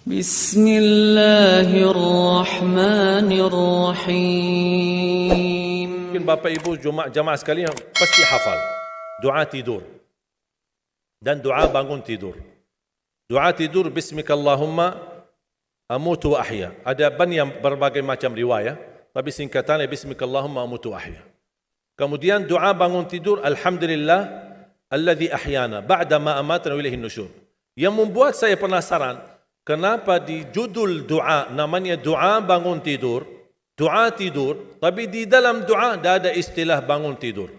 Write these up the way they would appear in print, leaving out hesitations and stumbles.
Bismillahirrahmanirrahim. Mungkin Bapak Ibu jamaah sekalian pasti hafal doa tidur dan doa bangun tidur. Doa tidur bismikallahumma amutu wa ahya. Ada banyak berbagai macam riwayat, tapi singkatannya bismikallahumma amutu wa ahya. Kemudian doa bangun tidur alhamdulillah alladzi ahyana ba'da ma amatana wa ilaihin nusyur. Yang membuat saya penasaran, kenapa di judul doa namanya doa bangun tidur, doa tidur, tapi di dalam doa tidak ada istilah bangun tidur.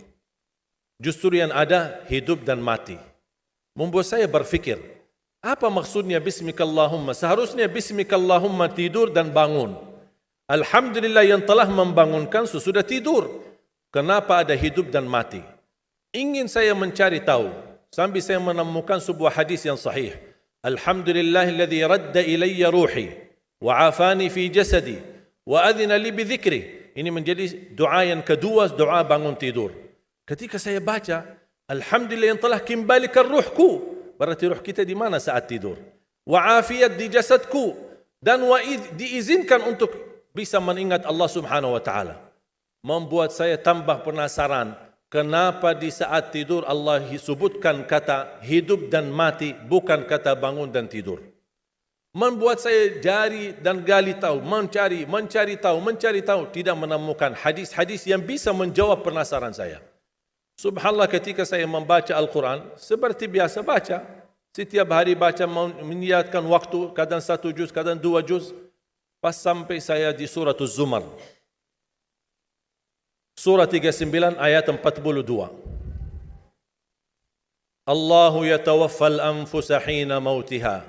Justru yang ada hidup dan mati. Membuat saya berfikir, apa maksudnya bismikallahumma? Seharusnya bismikallahumma tidur dan bangun. Alhamdulillah yang telah membangunkan sesudah tidur. Kenapa ada hidup dan mati? Ingin saya mencari tahu, sambil saya menemukan sebuah hadis yang sahih. Alhamdulillahilladzi radda ilayya ruhi wa afani fi jasadi wa adhina li bi dhikri. Ini menjadi doa yang kedua, doa bangun tidur. Ketika saya baca, alhamdulillah yang telah kembalikan ruhku, berarti ruh kita di mana saat tidur? Wa afiyat di jasadku, dan diizinkan untuk bisa mengingat Allah Subhanahu wa taala. Membuat saya tambah penasaran, kenapa di saat tidur Allah sebutkan kata hidup dan mati, bukan kata bangun dan tidur. Membuat saya jari dan gali tahu, mencari tahu, tidak menemukan hadis-hadis yang bisa menjawab penasaran saya. Subhanallah, ketika saya membaca Al-Quran, seperti biasa baca, setiap hari baca, meniatkan waktu, kadang 1 juz, kadang 2 juz, pas sampai saya di surah Az-Zumar. Surah 39 ayat 42. Allahu yatawaffal anfusa hina mautiha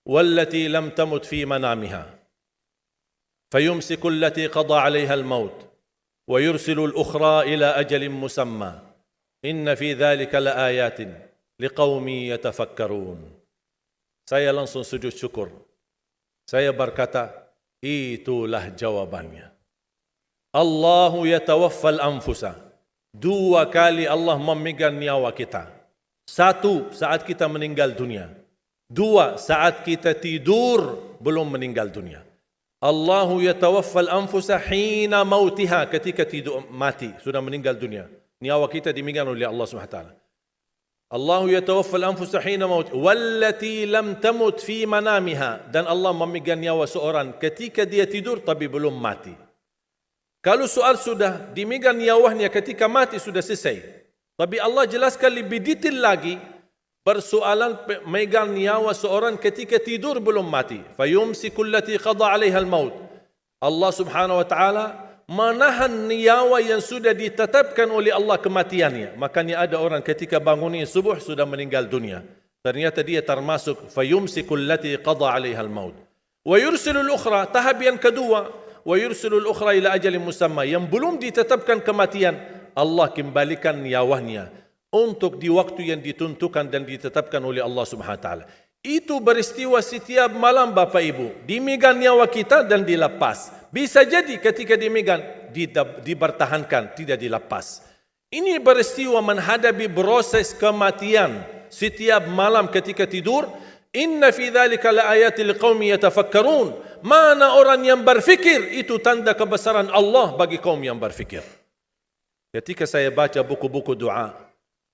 wallati lam tamut fi manamiha fayumsiku allati qada 'alayha al-maut wa yursilu al-ukhra ila ajalin musamma inna fi dhalika laayatin liqaumin yatafakkarun. Saya langsung sujud syukur. Saya berkata, itulah jawabannya. Allahu yatawaffal anfusa. 2 kali Allah memegang nyawa kita. 1 saat kita meninggal dunia. 2 saat kita tidur belum meninggal dunia. Allahu yatawaffal anfusa hina mautiha, ketika tidur mati, sudah meninggal dunia. Nyawa kita dimegang oleh Allah SWT. Allahu yatawaffal anfusa hina mautiha wallati lam tamut fi manamiha, dan Allah memegang nyawa seorang ketika dia tidur tapi belum mati. Kalau soal sudah dimegang nyawanya ketika mati sudah selesai. Tapi Allah jelaskan lebih detail lagi, persoalan megang nyawa seorang ketika tidur belum mati. Fayumsiku allati qada 'alaiha al-maut. Allah Subhanahu wa taala menahan nyawa yang sudah ditetapkan oleh Allah kematiannya. Makanya ada orang ketika bangunnya subuh sudah meninggal dunia. Ternyata dia termasuk fayumsiku allati qada 'alaiha al-maut. Wa yursilu al-ukhra, tahap yang kedua. Wa yursilul ukhra ila ajalin musamma, yang belum ditetapkan kematian, Allah kembalikan nyawanya untuk di waktu yang ditentukan dan ditetapkan oleh Allah Subhanahu wa taala. Itu beristiwa setiap malam Bapak Ibu. Dimegang nyawa kita dan dilepas. Bisa jadi ketika dimegang dipertahankan, tidak dilepas. Ini beristiwa menghadapi proses kematian setiap malam ketika tidur. Inna fi dzalika laayatil liqaumin yatafakkarun. Mana orang yang berfikir, itu tanda kebesaran Allah bagi kaum yang berfikir. Ketika saya baca buku-buku doa,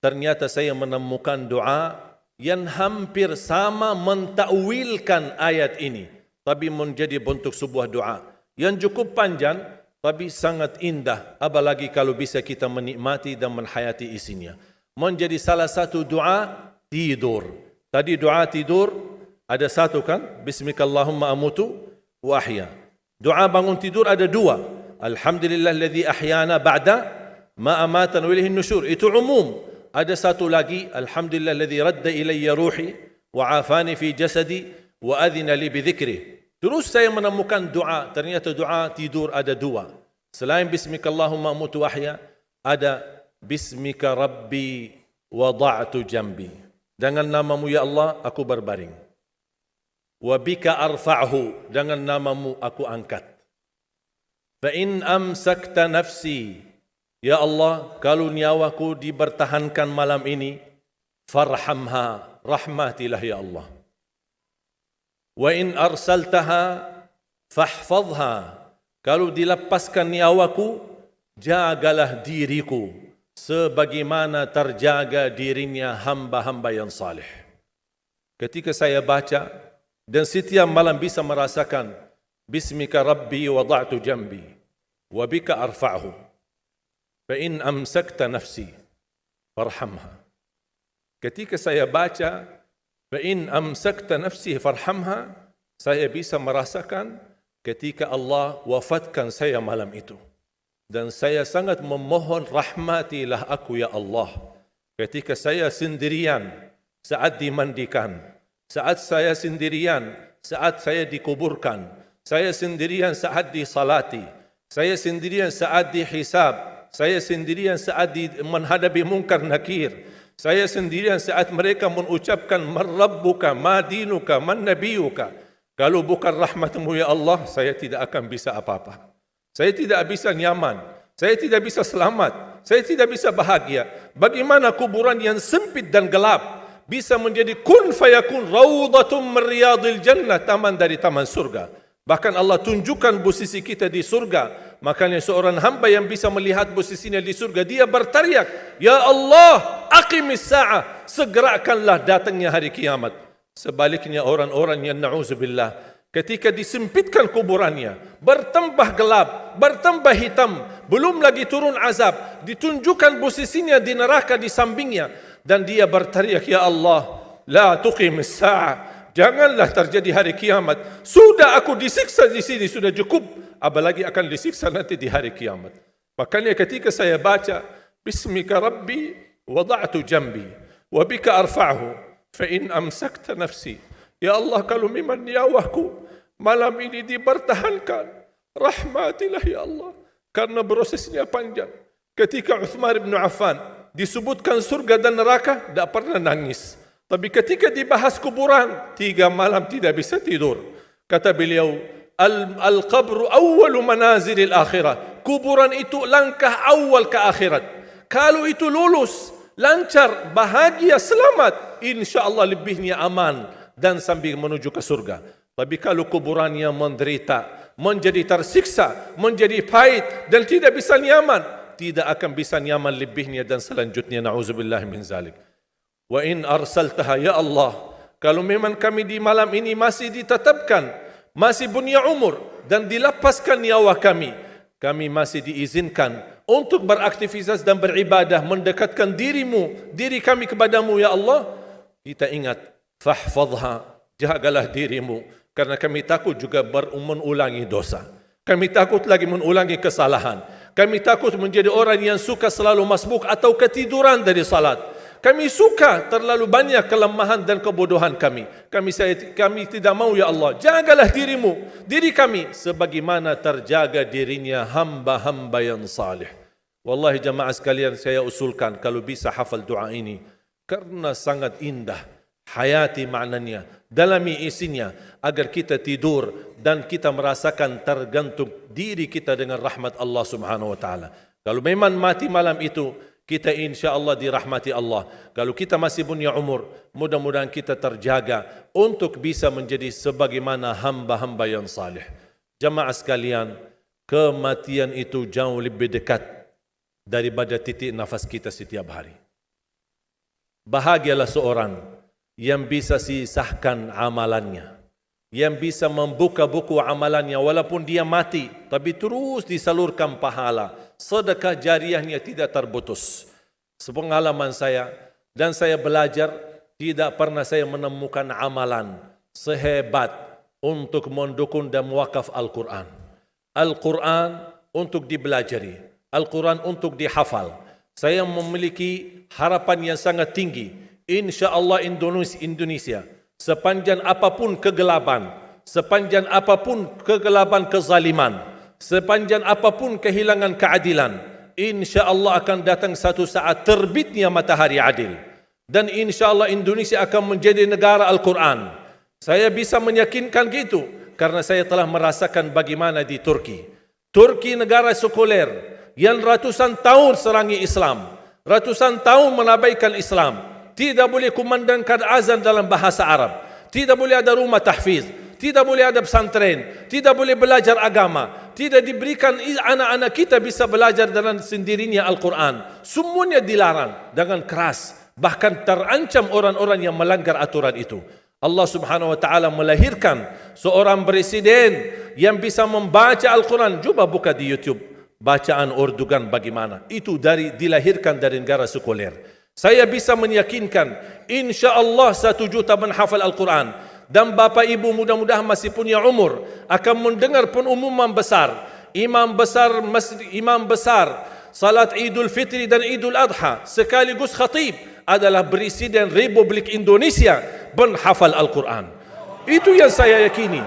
ternyata saya menemukan doa yang hampir sama mentakwilkan ayat ini, tapi menjadi bentuk sebuah doa yang cukup panjang tapi sangat indah, apalagi kalau bisa kita menikmati dan menghayati isinya. Menjadi salah satu doa tidur. Tadi doa tidur ada 1 kan? Bismikallahumma amutu wa ahya. Doa bangun tidur ada 2. Alhamdulillahilladzi ahyana ba'da ma amatana wa ilaihin nusyur. Itu umum. Ada 1 lagi, alhamdulillahilladzi radda ilayya ruhi wa afani fi jasadi wa adhina li bi dhikri. Terus saya menemukan doa, ternyata doa tidur ada 2. Selain bismikallahumma amutu wa ahya, ada bismika rabbi wada'tu jambi. Dengan namamu ya Allah aku berbaring. Wa bika arfa'hu, dengan namamu aku angkat. Fa in amsakta nafsi, ya Allah, kalau nyawaku dipertahankan malam ini, farhamha, rahmatilah ya Allah. Wa in arsaltaha fahfadha. Kalau dilepaskan nyawaku, jagalah diriku sebagaimana terjaga dirinya hamba-hamba yang salih. Ketika saya baca dan setiap malam bisa merasakan Bismika Rabbi wada'tu jambi wa bika arfa'hu fa in amsakta nafsi farhamha. Ketika saya baca fa in amsakta nafsi farhamha, saya bisa merasakan ketika Allah wafatkan saya malam itu. Dan saya sangat memohon, rahmatilah aku ya Allah. Ketika saya sendirian saat dimandikan, saat saya sendirian saat saya dikuburkan, saya sendirian saat disalati, saya sendirian saat dihisab, saya sendirian saat menghadapi munkar nakir, saya sendirian saat mereka mengucapkan man rabbuka, ma dinuka, man nabiyuka. Kalau bukan rahmatmu ya Allah, saya tidak akan bisa apa-apa. Saya tidak bisa nyaman, saya tidak bisa selamat, saya tidak bisa bahagia. Bagaimana kuburan yang sempit dan gelap bisa menjadi kun fayakun rawdatum min riyadil jannah, taman dari taman surga. Bahkan Allah tunjukkan posisi kita di surga. Makanya seorang hamba yang bisa melihat posisinya di surga, dia berteriak, Ya Allah, aqimis sa'ah, segerakanlah datangnya hari kiamat. Sebaliknya orang-orang yang na'udzubillah, ketika disempitkan kuburannya, bertambah gelap, bertambah hitam, belum lagi turun azab, ditunjukkan posisinya di neraka di sampingnya, dan dia berteriak, Ya Allah, la tuqimis sa'ah, janganlah terjadi hari kiamat. Sudah aku disiksa di sini, sudah cukup, apalagi akan disiksa nanti di hari kiamat. Makanya ketika saya baca Bismika Rabbi wada'tu jambi wa bika arfa'hu fa in amsakta nafsi, ya Allah, kalau memang nyawaku malam ini dipertahankan, rahmatilah ya Allah, karena prosesnya panjang. Ketika Uthman bin Affan disebutkan surga dan neraka, tidak pernah nangis. Tapi ketika dibahas kuburan, 3 malam tidak bisa tidur. Kata beliau, Al-qabru awwalu manazilil akhirah. Kuburan itu langkah awal ke akhirat. Kalau itu lulus, lancar, bahagia, selamat, insya-Allah lebihnya aman dan sambil menuju ke surga. Tapi kalau kuburannya menderita, menjadi tersiksa, menjadi pahit dan tidak bisa nyaman, tidak akan bisa nyaman lebihnya dan selanjutnya. Na'udzubillah min zalik. Wa in arsaltaha, ya Allah, kalau memang kami di malam ini masih ditetapkan, masih punya umur dan dilepaskan nyawa kami masih diizinkan untuk beraktivitas dan beribadah, mendekatkan diri kami kepadamu ya Allah. Kita ingat, fahfadha, jagalah dirimu, karena kami takut juga mengulangi dosa. Kami takut lagi mengulangi kesalahan. Kami takut menjadi orang yang suka selalu masbuk atau ketiduran dari salat. Kami suka terlalu banyak kelemahan dan kebodohan kami. Kami tidak mau ya Allah. Jagalah diri kami sebagaimana terjaga dirinya hamba-hamba yang salih. Wallahi jamaah sekalian, saya usulkan kalau bisa hafal doa ini, karena sangat indah, hayati maknanya, dalami isinya, agar kita tidur dan kita merasakan tergantung diri kita dengan rahmat Allah Subhanahu wa taala. Kalau memang mati malam itu, kita insya Allah dirahmati Allah. Kalau kita masih punya umur, mudah-mudahan kita terjaga untuk bisa menjadi sebagaimana hamba-hamba yang salih. Jamaah sekalian, kematian itu jauh lebih dekat daripada titik nafas kita setiap hari. Bahagialah seorang yang bisa sisahkan amalannya, yang bisa membuka buku amalannya walaupun dia mati, tapi terus disalurkan pahala. Sedekah jariahnya tidak terputus. Sepengalaman saya, dan saya belajar, tidak pernah saya menemukan amalan sehebat untuk mendukung dan mewakaf Al-Quran. Al-Quran untuk dibelajari, Al-Quran untuk dihafal. Saya memiliki harapan yang sangat tinggi. Insya Allah Indonesia, sepanjang apapun kegelapan, kezaliman, sepanjang apapun kehilangan keadilan, insya Allah akan datang satu saat terbitnya matahari adil. Dan insya Allah Indonesia akan menjadi negara Al-Quran. Saya bisa meyakinkan gitu, karena saya telah merasakan bagaimana di Turki. Turki negara sekuler, yang ratusan tahun serangi Islam, ratusan tahun menabaikan Islam. Tidak boleh kumandangkan azan dalam bahasa Arab, tidak boleh ada rumah tahfiz, tidak boleh ada pesantren, tidak boleh belajar agama, tidak diberikan anak-anak kita bisa belajar dengan sendirinya Al-Quran. Semuanya dilarang dengan keras. Bahkan terancam orang-orang yang melanggar aturan itu. Allah Subhanahu wa taala melahirkan seorang presiden yang bisa membaca Al-Quran. Coba buka di YouTube bacaan Erdogan bagaimana. Itu dilahirkan dari negara sekuler. Saya bisa meyakinkan insya-Allah 1 juta menghafal Al-Quran. Dan bapa ibu mudah-mudahan masih punya umur akan mendengar pengumuman besar. Imam besar salat Idul Fitri dan Idul Adha sekaligus khatib adalah Presiden Republik Indonesia menghafal Al-Quran. Itu yang saya yakini.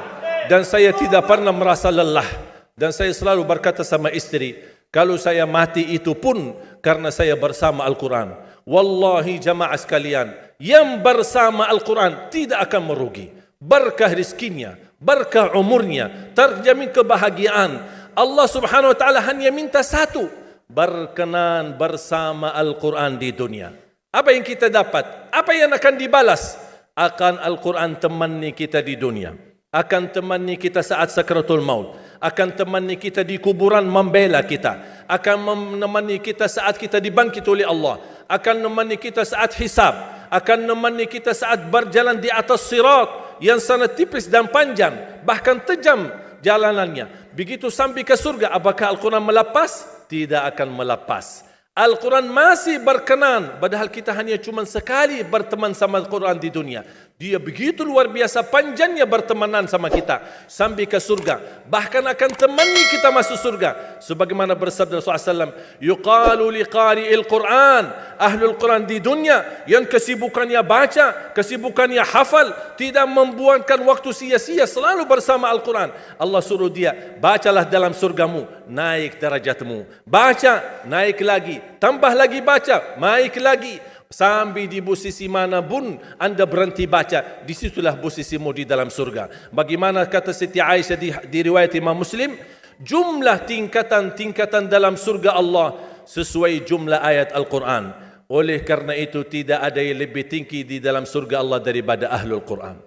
Dan saya tidak pernah merasa lelah. Dan saya selalu berkata sama istri, kalau saya mati itu pun karena saya bersama Al-Quran. Wallahi jamaah sekalian, yang bersama Al-Quran tidak akan merugi. Berkah rizkinya, berkah umurnya, terjamin kebahagiaan. Allah Subhanahu wa taala hanya minta satu, berkenan bersama Al-Quran di dunia. Apa yang kita dapat? Apa yang akan dibalas? Akan Al-Quran temani kita di dunia, akan temani kita saat sakratul maut, akan temani kita di kuburan membela kita, akan menemani kita saat kita dibangkit oleh Allah, akan menemani kita saat hisab, akan menemani kita saat berjalan di atas sirat yang sangat tipis dan panjang, bahkan tajam jalanannya. Begitu sampai ke surga, apakah Al-Quran melepas? Tidak akan melepas. Al-Quran masih berkenan, padahal kita hanya cuma sekali berteman sama Al-Quran di dunia. Dia begitu luar biasa panjangnya bertemanan sama kita sampai ke surga. Bahkan akan temani kita masuk surga. Sebagaimana bersabda Rasulullah SAW, yuqalu liqari'il Quran, ahlul Quran di dunia yang kesibukannya baca, kesibukannya hafal, tidak membuangkan waktu sia-sia, selalu bersama Al-Quran. Allah suruh dia, bacalah dalam surgamu, naik derajatmu. Baca, naik lagi. Tambah lagi baca, naik lagi. Sampai di posisi mana pun anda berhenti baca, disitulah posisimu di dalam surga. Bagaimana kata Siti Aisyah di riwayat Imam Muslim, jumlah tingkatan-tingkatan dalam surga Allah sesuai jumlah ayat Al-Quran. Oleh karena itu tidak ada yang lebih tinggi di dalam surga Allah daripada Ahlul Quran.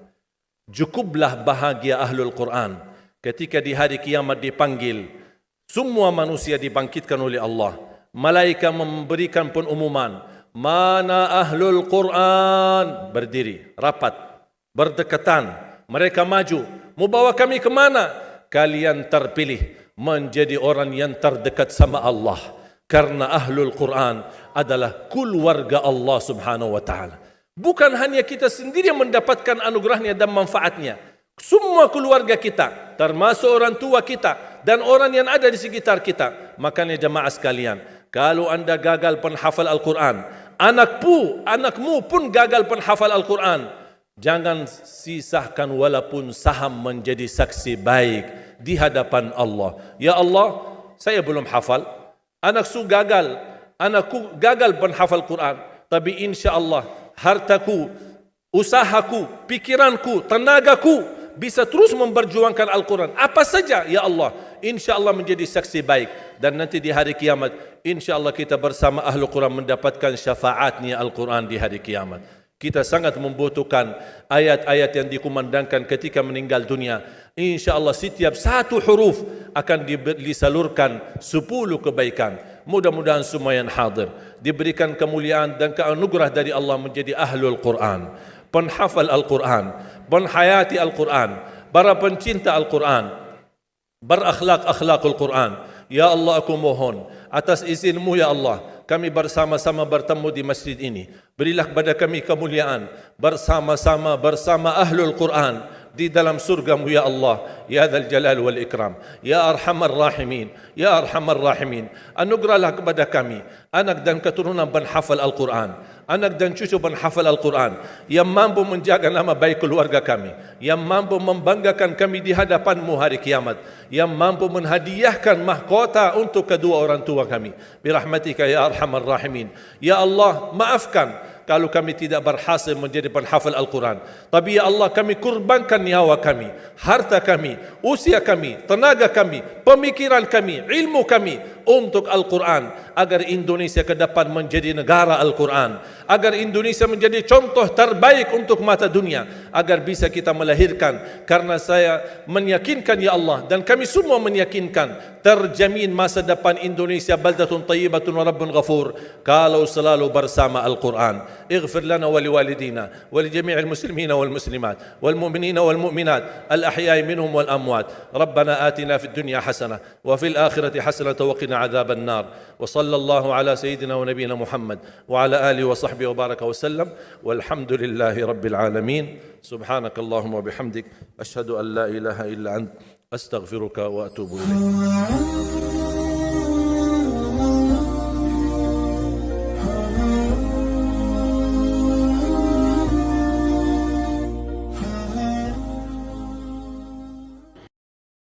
Cukuplah bahagia Ahlul Quran ketika di hari kiamat dipanggil. Semua manusia dibangkitkan oleh Allah. Malaikat memberikan pengumuman, mana Ahlul Quran? Berdiri, rapat, berdekatan. Mereka maju. Mau bawa kami ke mana? Kalian terpilih menjadi orang yang terdekat sama Allah. Karena Ahlul Quran adalah keluarga Allah Subhanahu wa taala. Bukan hanya kita sendiri yang mendapatkan anugerahnya dan manfaatnya. Semua keluarga kita, termasuk orang tua kita dan orang yang ada di sekitar kita. Makanya jemaah sekalian, kalau anda gagal penghafal Al-Quran, anakmu pun gagal penghafal Al-Quran, jangan sisahkan walaupun saham menjadi saksi baik di hadapan Allah. Ya Allah, saya belum hafal, anakku gagal penghafal Quran, tapi insya Allah hartaku, usahaku, pikiranku, tenagaku bisa terus memperjuangkan Al-Quran. Apa saja, ya Allah, insya Allah menjadi saksi baik. Dan nanti di hari kiamat, insya Allah kita bersama Ahlul Quran mendapatkan syafaatnya Al-Quran di hari kiamat. Kita sangat membutuhkan ayat-ayat yang dikumandangkan ketika meninggal dunia. Insya Allah setiap satu huruf akan disalurkan 10 kebaikan. Mudah-mudahan semua yang hadir diberikan kemuliaan dan keanugerah dari Allah menjadi Ahlul Quran, penghafal Al-Quran, penghayati Al-Quran, para pencinta Al-Quran, berakhlak-akhlakul Quran. Ya Allah, aku mohon atas izinmu ya Allah, kami bersama-sama bertemu di masjid ini. Berilah kepada kami kemuliaan bersama-sama bersama Ahlul Quran di dalam surgamu ya Allah, ya Dzal Jalal wal Ikram, ya Arhamar Rahimin, ya Arhamar Rahimin. Anugerahlah kepada kami anak dan keturunan penghafal Al-Quran, anak dan cucu penghafal Al-Quran yang mampu menjaga nama baik keluarga kami, yang mampu membanggakan kami di hadapan-Mu hari kiamat, yang mampu menghadiahkan mahkota untuk kedua orang tua kami. Birahmatika ya Arhamar Rahimin. Ya Allah, maafkan kalau kami tidak berhasil menjadi penghafal Al-Quran. Tapi ya Allah, kami kurbankan nyawa kami, harta kami, usia kami, tenaga kami, pemikiran kami, ilmu kami untuk Al-Quran, agar Indonesia ke depan menjadi negara Al-Quran, agar Indonesia menjadi contoh terbaik untuk mata dunia, agar bisa kita melahirkan. Karena saya meyakinkan ya Allah, dan kami semua meyakinkan, terjamin masa depan Indonesia baldatun tayyibatun wa rabbun ghafur kalau selalu bersama Al-Quran. Ighfir lana wa liwalidina wa li jami'il muslimina wal muslimat wal mu'minina wal mu'minat al ahya'i minhum wal amwat. Rabbana atina fid dunya hasanah wa fil akhirati hasanah wa qina adzaban nar. Wa sallallahu ala sayyidina wa nabiyyina Muhammad wa ala alihi wa sahbihi wa baraka wa sallam. Walhamdulillahi rabbil alamin. Subhanakallahumma wa bihamdik, ashhadu an la ilaha illa ant, astaghfiruka wa atubu ilaik.